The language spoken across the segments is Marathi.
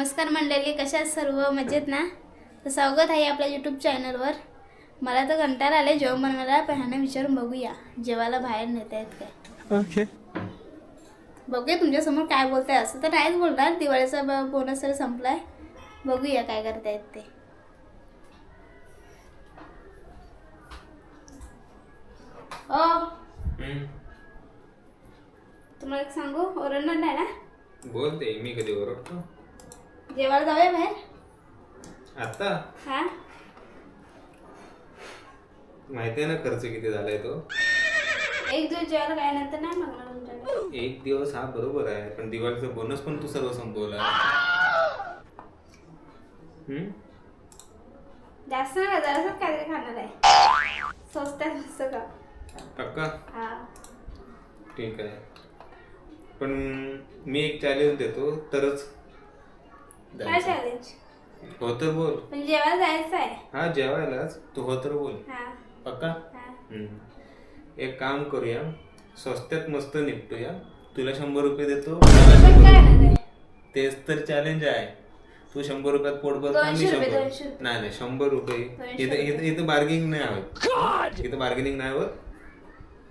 नमस्कार मंडळी, कशा आहात सर्व? मजेत ना? तर स्वागत आहे आपल्या यूट्यूब चॅनलवर. मला तर कंटाळा आले जेवण बनवायला, पण ह्यांना विचारून बघूया जेवायला बाहेर नेता येत काय. ओके, बघूया तुमच्यासमोर काय बोलताय. असं तर नाहीच बोलणार, दिवाळीचा बोनस तर संपलाय. बघूया काय करतायत ते. तुम्हाला एक सांगू, ओरडणार नाही ना? बोलते मी कधी ओरडतो? जेवायला जाऊया बाहेर आता हा. माहिती आहे ना खर्च किती झालाय तो. एक दिवस जेवायला काय नंतर नाही मागणार तुमच्याकडे. एक दिवस हा बरोबर आहे, पण दिवाळीचा बोनस पण तू सर्व संपवला. जास्त नाही, जरासच काहीतरी खाणार आहे. स्वस्त आहे मस्त का. पक्का? हा. ठीक आहे, पण मी एक चॅलेंज देतो तरच. काय चॅलेंज? हो तर बोल. पण जेवायला जायचं आहे. हा जेवायलाच, तू हो तर बोल. हा. पक्का? हा. एक काम करूया, स्वस्तात मस्त निपटूया. तुला 100 रुपये देतो, पण काय नाही. तेच तर चॅलेंज आहे. तू 100 रुपयात पोट भरतो, 200 रुपये, 100. 200 रुपये. नाही 100 रुपये. 200 इथं बार्गेनिंग नाही हवं. इथं बार्गेनिंग नाही हवं,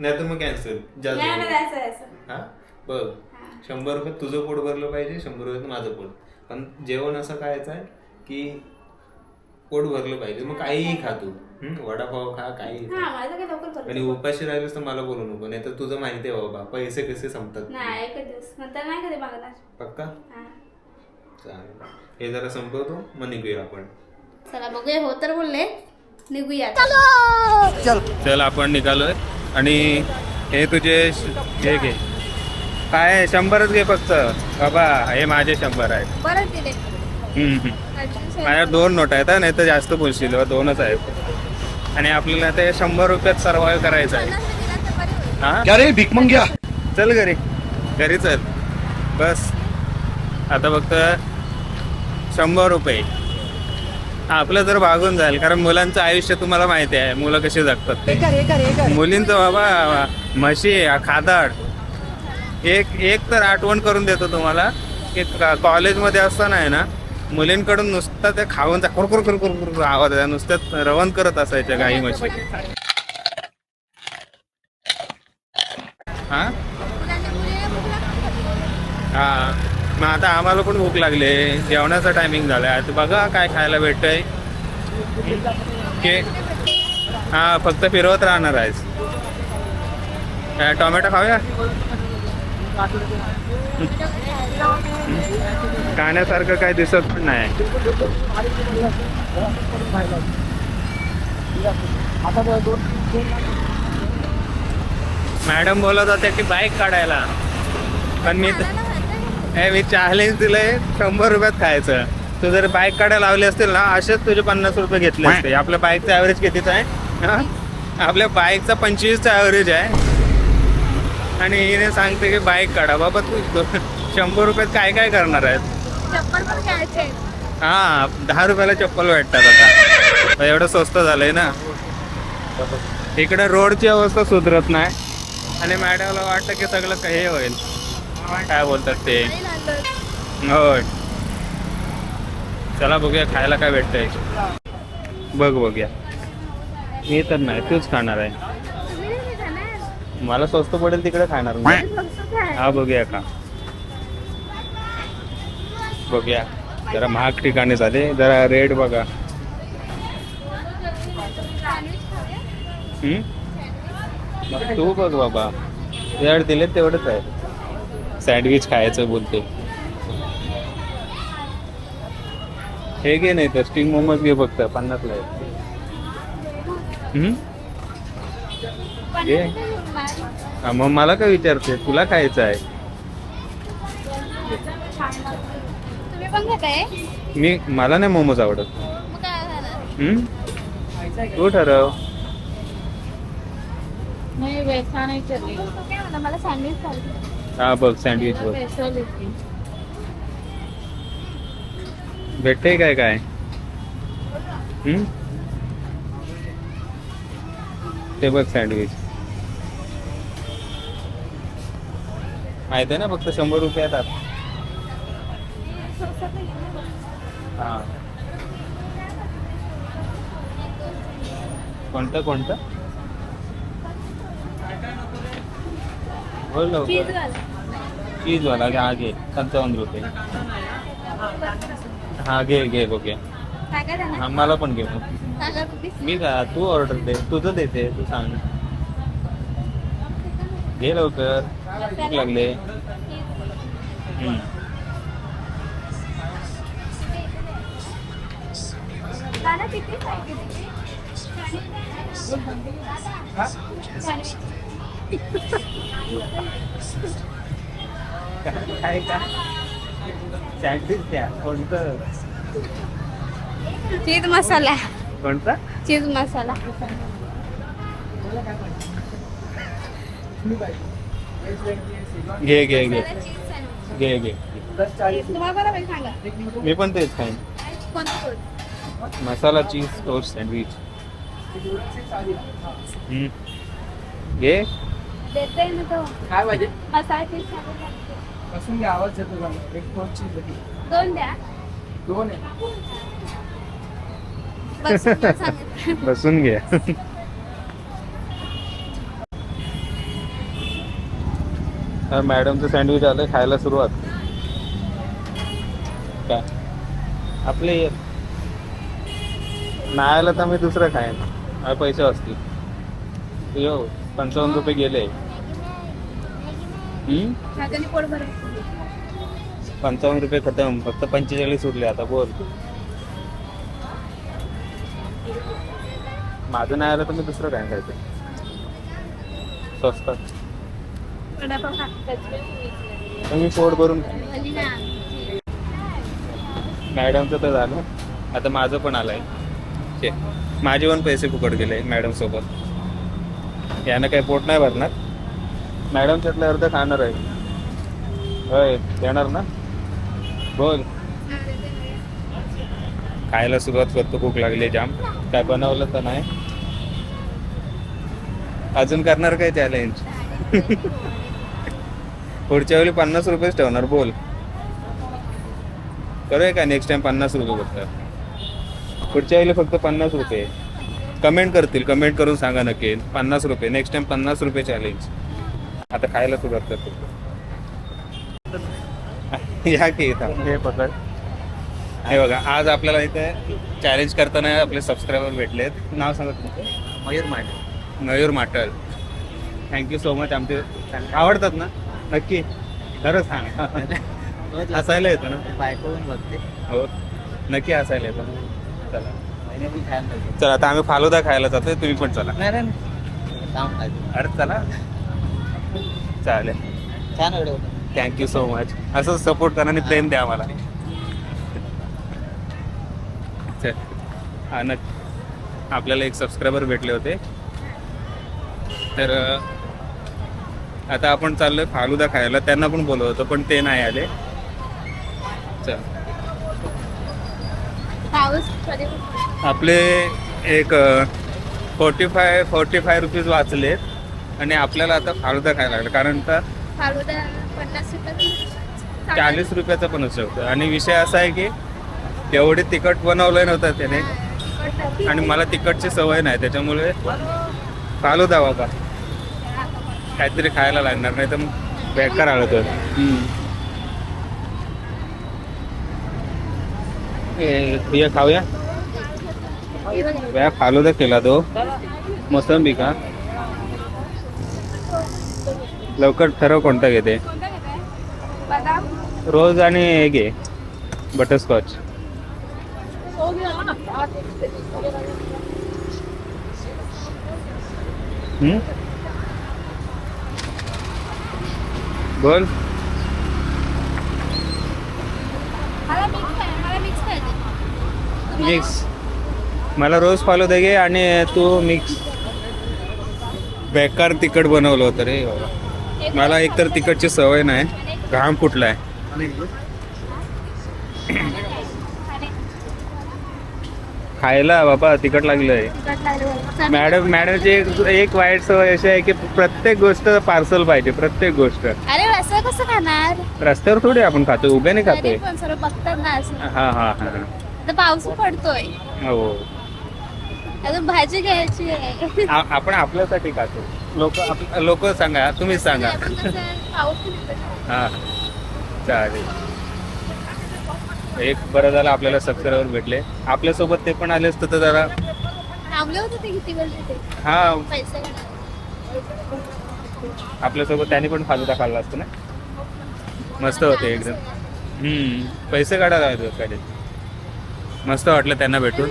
नाही तर मग कॅन्सल. नाही जायचं आहे असं. हा बघ, 100 रुपयात तुझं पोट भरलं पाहिजे, 100 रुपयात माझं पोट. पण जेवण असं खायचं आहे की पोट भरलं पाहिजे. मग काहीही खा तू, वडापाव खा, काही हा, माझं काय लवकर करतो. आणि उपाशी राहिलीस तर मला बोलू नको, नाही तर तुझं माहिती आहे बाबा पैसे कसे संपतात. नाही, एक दिवस नंतर नाही कधी मागणार. पक्का? हा. चालेल, हे जरा संपवतो मग निघूया आपण. चला बघूया, हो तर बोलले, निघूया. चल आपण निघालोय. आणि हे तुझे हे घे. काय 100च घे फक्त बाबा, हे माझे 100 आहेत. बरं दिले. माझ्या 2 नोट आहेत, नाही तर जास्त बोलशील. 2च आहेत आणि आपल्याला ते 100 रुपयात सर्वाइव्ह करायचं आहे. हा क्या रे भीक मंग्या. चल घरी चल. बस आता फक्त 100 रुपये आपलं जर भागून जाईल, कारण मुलांचं आयुष्य तुम्हाला माहिती आहे, मुलं कशी जगतात ते. मुलींचं बाबा म्हशी खादाड. एक तर आठवण करून देतो तुम्हाला की कॉलेजमध्ये असताना आहे ना, मुलींकडून नुसतं ते खाऊन कुरकुर आवाज आहे, नुसतं रवण करत असायच्या गाई म्हशी. हा हा, मग आता आम्हाला पण भूक लागली, जेवणाचा टायमिंग झालाय. आता बघा काय खायला भेटतंय. हा, फक्त फिरवत राहणार आहेस. काय टोमॅटो खाऊया? खाण्यासारखं काय दिसत पण नाही. मॅडम बोलत होत्या की बाईक काढायला, पण मी चॅलेंज दिलंय 100 रुपयात खायचं. तू जर बाईक काढायला लावली असतील ना, असेच तुझे 50 रुपये घेतले असते. आपल्या बाईकचा ॲव्हरेज कितीचा आहे? आपल्या बाईकचा 25चा ॲव्हरेज आहे आणि हिने सांगते की बाईक काढा. बाबा तू 100 रुपयात काय काय करणार आहेत? हा, 10 रुपयाला चप्पल भेटतात आता, एवढं स्वस्त झालंय ना. इकडे रोडची अवस्था सुधरत नाही आणि मॅडमला वाटतं की सगळं हे होईल, काय बोलतात ते. होय, चला बघूया खायला काय भेटतंय. बघूया. मी तर नाही, तूच खाणार आहे. मला स्वस्त पडेल तिकडे खाणार. हा बघूया का, बघूया. जरा महाग ठिकाणी झाले, जरा रेट बघा. तू बघ बाबा, याड दिले तेवढंच आहे. सँडविच खायचं बोलते. हे घे, नाही तर स्टिंग मोमोज घे, फक्त 50ला आहे. घे. मग मला काय विचारते, तुला खायचं आहे? मला नाही मोमोज आवडत. तू ठरव. हा बघ, सँडविच बघ भेटते काय काय. ते बघ सँडविच माहिती आहे ना, फक्त 100 रुपयात. हा कोणतं कोणतं बोल लवकर. चीजवाला हा घे 55 रुपये. हा घे घे ओके. हा मला पण घे मग. मी का तू ऑर्डर दे तुझं देते तू सांग. घे लवकर भूक लागले. काय का सँडविच द्या. कोणतं चीज मसाला. कोणता चीज मसाला. घे घे घे घे घे. तुम्हाला बरोबर सांगा मी पण तेच खाईन. कोणतं मसाला चीज टोस्ट सँडविच. घे देते ना तो काय पाहिजे मसाला चीज सँडविच. बसून घ्या आवाज येतो का एक टोस्ट चीज होती 2 द्या. 2 आहे बसून मला सांगितलं. बसून घे. मॅडमचं सँडविच आलं खायला सुरुवात. काय आपले नाही आलं तर मी दुसरं खाईन. माझे पैसे असतील. यो 55 रुपये गेले. हाताने पोट भरेल. 55 रुपये खतम. फक्त 45 उरले आता बोल. माझं नाही आलं तर मी दुसरं काय खायचं स्वस्तात. वडापाव खातात. तर मी पोट भरून खाईन. भजी ना. मॅडमचं तर झालं आता माझं पण आलंय. माझे पण पैसे फुकट गेले मॅडम सोबत. यानं काही पोट नाही भरणार. मॅडम त्यातलं अर्ध खाणार आहे. होय देणार ना बोल. खायला सुरुवात करतो. भूक लागली जाम. काय बनवलं तर नाही. अजून करणार काय चॅलेंज. पुढच्या वेळी 50 रुपयेच ठेवणार बोल. करूया का नेक्स्ट टाइम 50 रुपये फक्त. पुढच्या वेळी फक्त 50 रुपये. कमेंट करतील. कमेंट करून सांगा नक्की 50 रुपये. नेक्स्ट टाइम 50 रुपये चॅलेंज. आता खायला सुरुवात करतो. या की इथं हे पकड. हे बघा आज आपल्याला इथे चॅलेंज करताना आपले सबस्क्रायबर भेटलेत. नाव सांगा तुमचं. Mayur Mande Mayur Matal. Thank you so much. आमचे आवडतात ना नक्की खरंच सांग. असायला येतं ना बायको पण बघते हो नक्की असायला येतं ना. चला महिने पण खायला लागते. चला आता आम्ही फालुदा खायला जातोय. तुम्ही पण चला. नाही काम खायचं अरे चला चालेल. छान व्हिडिओ थँक्यू सो मच. असंच सपोर्ट करा आणि प्रेम द्या आम्हाला. चल हा नक्की. आपल्याला एक सबस्क्रायबर भेटले होते तर आता आपण चाललोय फालुदा खायला. त्यांना पण बोलवलं होतं पण ते नाही आले. चल पाऊस कधी आपले एक 45 रुपीज वाचलेत आणि आपल्याला आता फालुदा खायला लागला. कारण का फालुदा 50 रुपये 40 रुपयाचा पण असू शकतो. आणि विषय असा आहे की तेवढे तिखट बनवलं नव्हतं त्याने आणि मला तिखटची सवय नाही त्याच्यामुळे फालुदा बाबा काहीतरी खायला लागणार नाही तर बेकार आळत. ये खाऊया. व्या फालुदा केला तो मोसंबी का. लवकर ठरव कोणता घेते. बदाम रोज आणि हे घे बटरस्कॉच. बोल. मला मिक्स पाहिजे. मिक्स मला रोज फालुदा घे आणि तू मिक्स. बेकार तिखट बनवलं होतं रे बाबा. मला एकतर तिखटची सवय नाही. घाम फुटलाय. खायला बाबा तिखट लागलंय. मॅडमची एक वाईट सवय अशी आहे की प्रत्येक गोष्ट पार्सल पाहिजे. प्रत्येक गोष्ट. अरे असं कसं खाणार. रस्त्यावर थोडी आपण खातो. उभ्याने खातोय. पण सर्व बघतात ना असं. हा हा हा आता पाऊस पडतोय, हो अजून भाजी घ्यायची आहे. आपण आपल्यासाठी खातो. लोक सांगा, तुम्हीच सांगा. आपण कसं पाऊस पण येतोय. हा चालेल. एक बरं झालं आपल्याला सबस्क्रायबर भेटले. आपल्यासोबत ते पण आले असतं तर जरा थांबले होते ते किती वेळ तिथे हा पैसे काढायला. आपल्यासोबत त्यांनी पण फालुदा खाल्ला असतो ना. मस्त होते एकदम. पैसे काढायला हवे होते. मस्त वाटलं त्यांना भेटून.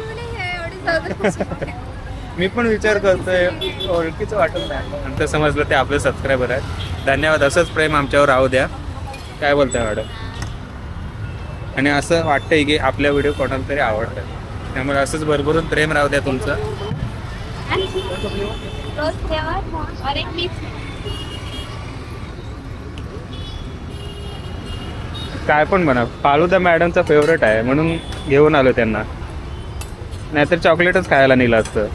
मी पण विचार करतोय ओळखीचं वाटत नाही, नंतर समजलं ते आपले सबस्क्रायबर आहेत. धन्यवाद. असंच प्रेम आमच्यावर राहू द्या. काय बोलताय मॅडम? आणि असं वाटतंय की आपल्या व्हिडिओ कोणाला तरी आवडतात, त्यामुळे असंच भरभरून प्रेम राहू द्या तुमचं. काय पण म्हणा, फालुदा मॅडमचा फेवरेट आहे म्हणून घेऊन आलो त्यांना, नाहीतर चॉकलेटच खायला नेलं असतं.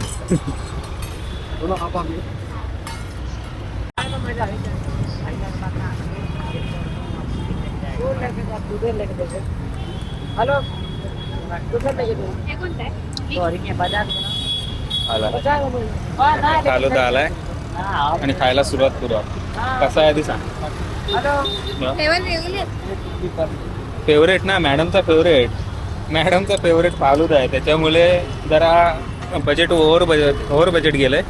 फालुदा आलाय आणि खायला सुरुवात करू. कसा आहे आधी सांग. फेवरेट ना मॅडमचा फेवरेट फालुदा आहे, त्याच्यामुळे जरा बजेट ओव्हर बजेट गेलंय.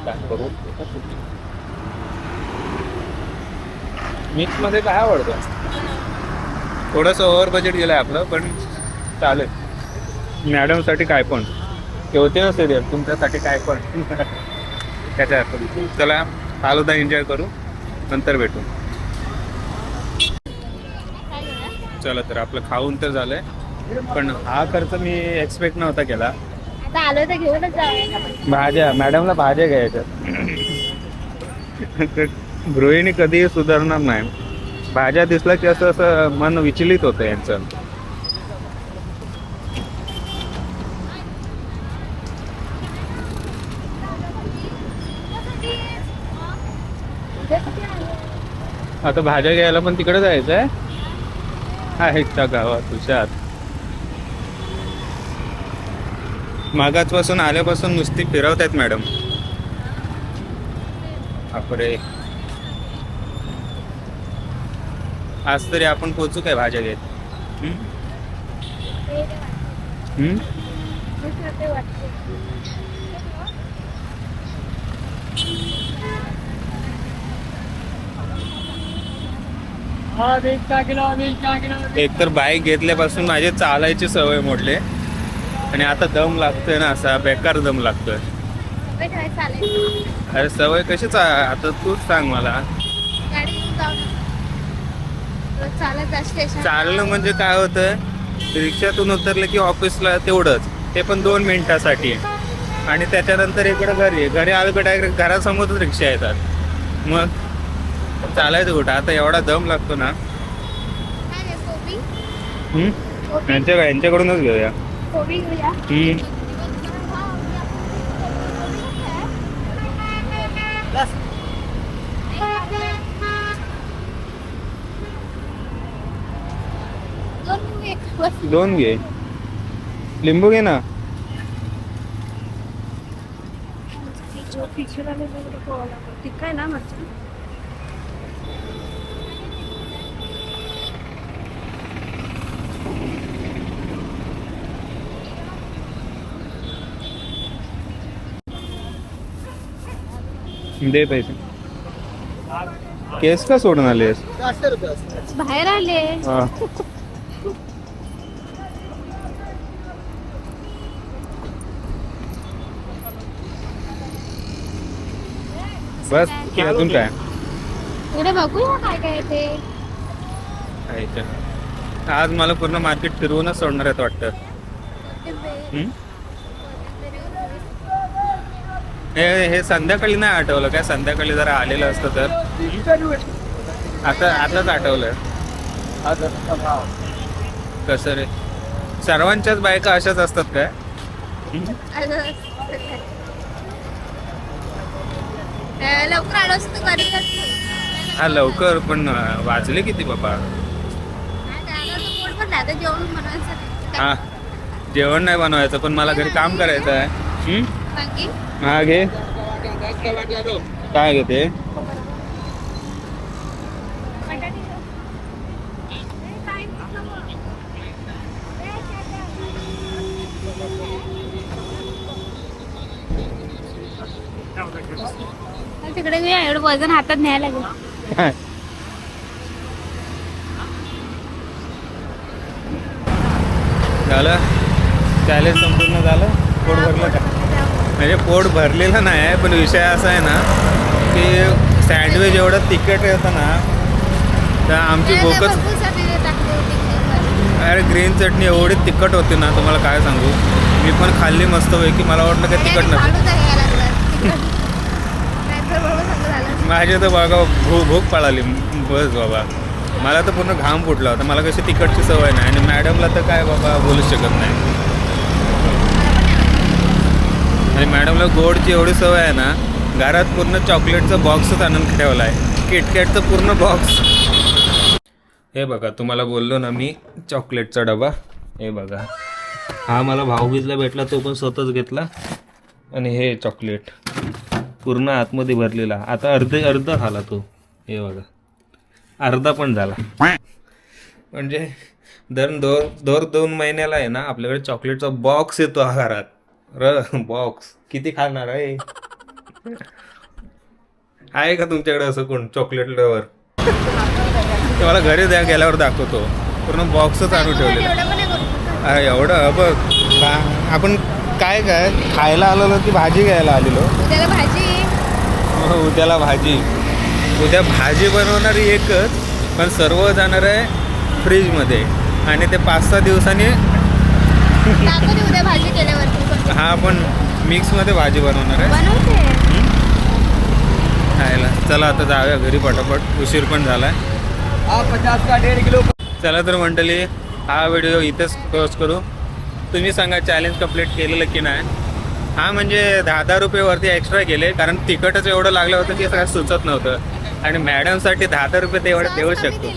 काय करू? मिक्स मध्ये काय आवडतं? थोडंसं ओव्हर बजेट गेलंय आपलं, पण चालेल. मॅडमसाठी काय पण ठेवते नसते ते, तुमच्यासाठी काय पण. त्याच्या चला फालुदा एन्जॉय करू, नंतर भेटू. चला तर आपलं खाऊन तर झालंय, पण हा खर्च मी एक्सपेक्ट नव्हता केला. आता आलो तर घेऊनच जाऊ. भाज्या, मॅडमला भाज्या घ्यायच्या. गृहिणी कधीही सुधारणार नाही. भाज्या दिसला की असं मन विचलित होतं यांचं. आता भाज्या घ्यायला पण तिकडे जायचंय. आहे गावात हुशार. मागाचपासून आल्यापासून नुसती फिरवत आहेत मॅडम. बापरे, आज तरी आपण पोचू काय भाज्या घेत? एक तर बाईक घेतल्यापासून माझी चालायची सवय मोडली, आणि आता दम लागतोय ना, असा बेकार दम लागतोय. अरे सवय कशीच आता तूच सांग मला. चालणं म्हणजे काय होतं, रिक्षातून उतरलं की ऑफिसला तेवढंच, ते पण 2 मिनिटासाठी, आणि त्याच्यानंतर इकडे घरी आलं की डायरेक्ट घरासमोरच रिक्षा येतात. मग चालायचं कुठं? आता एवढा दम लागतो ना. यांच्याकडूनच घेऊया. दोन घे. लिंबू घे ना. काय ना दे पैसे. केस का सोडून आलेस? बाहेर आले. बस अजून काय? पुढे बघूया काय काय ते. आज मला पूर्ण मार्केट फिरवूनच सोडणार आहेत वाटतं. हे संध्याकाळी नाही आठवलं काय? संध्याकाळी जरा आलेलं असतं तर. आताच आठवलं. कसं रे, सर्वांच्याच बायका अशाच असतात काय? लवकर आलो असतो घरी. हा लवकर, पण वाजले किती बाबा? दादा जेवण बनवायचं हा जेवण नाही बनवायचं पण मला घरी काम करायचं आहे. बाकी हा घे काय घेते तिकडे मी एवढं वजन हातात न्यायला लागेल. काय झालं चॅलेंज संपूर्ण झालं. पोट भरलं का म्हणजे पोट भरलेलं नाही आहे पण विषय असा आहे ना की सँडविच एवढं तिखट येतं ना तर आमची भूकच. अरे ग्रीन चटणी एवढी तिखट होती ना तुम्हाला काय सांगू. मी पण खाल्ली मस्त पैकी मला वाटलं का तिखट नसतं. माझी तर बघा भूक पळाली बस बाबा. मला तर पूर्ण घाम फुटला होता. मला कशी तिखटची सवय नाही आणि मॅडमला तर काय बाबा बोलूच शकत नाही. आणि मॅडमला गोडची एवढी सवय आहे ना घरात पूर्ण चॉकलेटचा बॉक्सच आणून ठेवला आहे. किटकॅटचं पूर्ण बॉक्स. हे बघा तुम्हाला बोललो ना मी चॉकलेटचा डबा. हे बघा हा मला भाऊबीजला भेटला तो पण स्वतःच घेतला. आणि हे चॉकलेट पूर्ण आतमध्ये भरलेला. आता अर्धा झाला तो. हे बघा अर्धा पण झाला. म्हणजे दर 2 महिन्याला आहे ना आपल्याकडे चॉकलेटचा बॉक्स येतो घरात. बॉक्स किती खाणार आहे. आहे का तुमच्याकडे असं कोण चॉकलेट लवर. ते मला घरी गेल्यावर दाखवतो. पूर्ण बॉक्सच आणून ठेवलेलं. अरे एवढं बघ आपण काय काय खायला आलेलो की भाजी घ्यायला आलेलो. उद्याला भाजी. उद्या भाजी बनवणारी एकच पण सर्व जाणार आहे फ्रीजमध्ये आणि ते 5-6 दिवसांनी उद्या भाजी केल्यावर हा पण मिक्समध्ये भाजी बनवणार आहे खायला. चला आता जाऊया घरी पटापट. उशीर पण झालाय. 50 का 1.5 किलो. चला तर मंडळी हा व्हिडिओ इथेच क्लोज करू. तुम्ही सांगा चॅलेंज कंप्लीट केलेलं की नाही. हा म्हणजे 10 रुपये वरती एक्स्ट्रा केले कारण तिखटच एवढं लागलं होतं की सगळं सुचत नव्हतं. आणि मॅडमसाठी 10 रुपये तेवढं देऊ शकतो.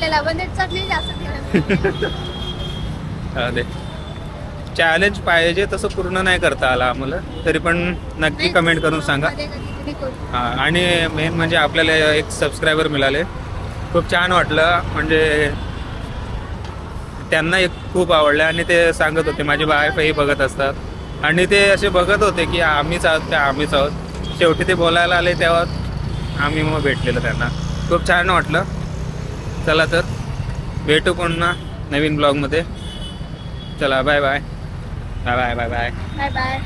चॅलेंज पाहिजे तसं पूर्ण नाही करता आला आम्हाला तरी पण नक्की कमेंट करून सांगा. हां आणि मेन म्हणजे आपल्याला एक सबस्क्रायबर मिळाले. खूप छान वाटलं. म्हणजे त्यांना एक खूप आवडलं आणि ते सांगत होते माझे वाईफही बघत असतात आणि ते असे बघत होते की आम्हीच आहोत त्या आम्हीच आहोत. शेवटी ते बोलायला आले तेव्हा आम्ही मग भेटलेलं त्यांना. खूप छान वाटलं. चला तर भेटू पुन्हा नवीन ब्लॉगमध्ये. चला bye bye bye bye bye bye bye bye.